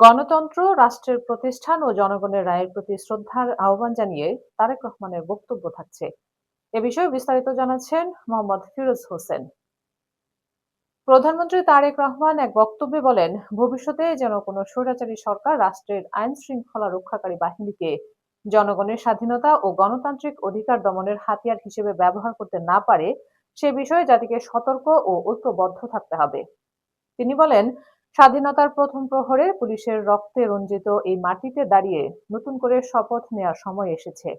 গণতন্ত্র, রাষ্ট্রের প্রতিষ্ঠান ও জনগণের রায়ের প্রতি শ্রদ্ধার আহ্বান জানিয়ে তারেক রহমানের বক্তব্য থাকছে। এ বিষয়ে বিস্তারিত জানাচ্ছেন মোহাম্মদ ফিরোজ হোসেন। প্রধানমন্ত্রী তারেক রহমান এক বক্তব্যে বলেন, ভবিষ্যতে যেন কোনো স্বৈরাচারী সরকার রাষ্ট্রের আইন শৃঙ্খলা রক্ষাকারী বাহিনীকে জনগণের স্বাধীনতা ও গণতান্ত্রিক অধিকার দমনের হাতিয়ার হিসেবে ব্যবহার করতে না পারে, সে বিষয়ে জাতিকে সতর্ক ও ঐক্যবদ্ধ থাকতে হবে। তিনি বলেন, স্বাধীনতার প্রথম প্রহরে পুলিশের রক্তে রঞ্জিত এই মাটিতে দাঁড়িয়ে নতুন করে শপথ নেওয়ার সময় এসেছে।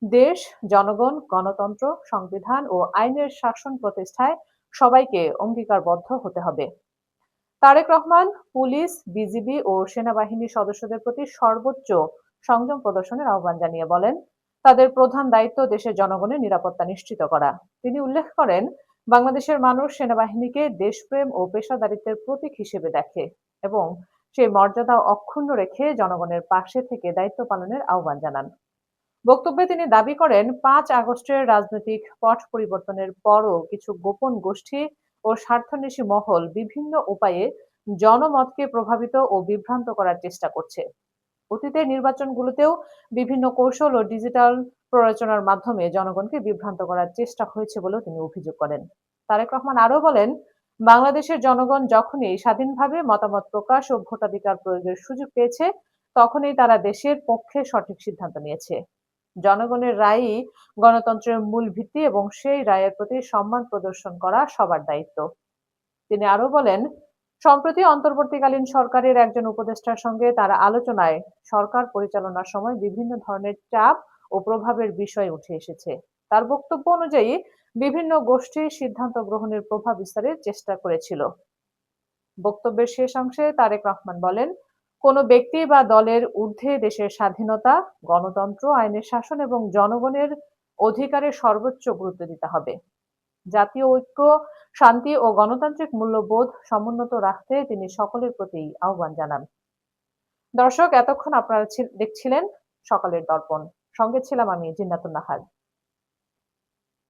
দেশ, জনগণ, গণতন্ত্র, সংবিধান ও আইনের শাসন প্রতিষ্ঠায় সবাইকে অঙ্গীকারবদ্ধ হতে হবে। তারেক রহমান পুলিশ, বিজিবি ও সেনাবাহিনীর সদস্যদের প্রতি সর্বোচ্চ সংযম প্রদর্শনের আহ্বান জানিয়ে বলেন, তাদের প্রধান দায়িত্ব দেশের জনগণের নিরাপত্তা নিশ্চিত করা। তিনি উল্লেখ করেন, বাংলাদেশের মানুষ সেনাবাহিনীকে দেশপ্রেম ও পেশাদারিত্বের প্রতীক হিসেবে দেখে এবং সেই মর্যাদা অক্ষুণ্ণ রেখে জনগণের পাশে থেকে দায়িত্ব পালনের আহ্বান জানান। বক্তব্যে তিনি দাবি করেন, ৫ আগস্টের রাজনৈতিক পট পরিবর্তনের পরও কিছু গোপন গোষ্ঠী ও স্বার্থান্বেষী মহল বিভিন্ন উপায়ে জনমতকে প্রভাবিত ও বিভ্রান্ত করার চেষ্টা করছে। অতীতের নির্বাচনগুলোতেও বিভিন্ন কৌশল ও ডিজিটাল প্ররোচনার মাধ্যমে জনগণকে বিভ্রান্ত করার চেষ্টা হয়েছে বলেও তিনি অভিযোগ করেন। তারেক রহমান আরও বলেন, বাংলাদেশের জনগণ যখনই স্বাধীনভাবে মতামত প্রকাশ ও ভোটাধিকার প্রয়োগের সুযোগ পেয়েছে, তখনই তারা দেশের পক্ষে সঠিক সিদ্ধান্ত নিয়েছে। জনগণের রায়ই গণতন্ত্রের মূল ভিত্তি এবং সেই রায়ের প্রতি সম্মান প্রদর্শন করা সবার দায়িত্ব। তিনি আরো বলেন, সম্প্রতি অন্তর্বর্তীকালীন সরকারের একজন উপদেষ্টার সঙ্গে তারা আলোচনায় সরকার পরিচালনার সময় বিভিন্ন ধরনের চাপ ও প্রভাবের বিষয় উঠে এসেছে। তার বক্তব্য অনুযায়ী বিভিন্ন গোষ্ঠীর সিদ্ধান্ত গ্রহণের প্রভাব বিস্তারের চেষ্টা করেছিল। বক্তব্যের শেষ অংশে তারেক রহমান বলেন, কোনো ব্যক্তি বা দলের ঊর্ধ্বে দেশের স্বাধীনতা, গণতন্ত্র, আইনের শাসন এবং জনগণের অধিকারের সর্বোচ্চ গুরুত্ব দিতে হবে। জাতীয় ঐক্য, শান্তি ও গণতান্ত্রিক মূল্যবোধ সমুন্নত রাখতে তিনি সকলের প্রতি আহ্বান জানান। দর্শক, এতক্ষণ আপনারা দেখছিলেন সকালের দর্পণ। সঙ্গে ছিলাম আমি জিন্নাতুন নাহার।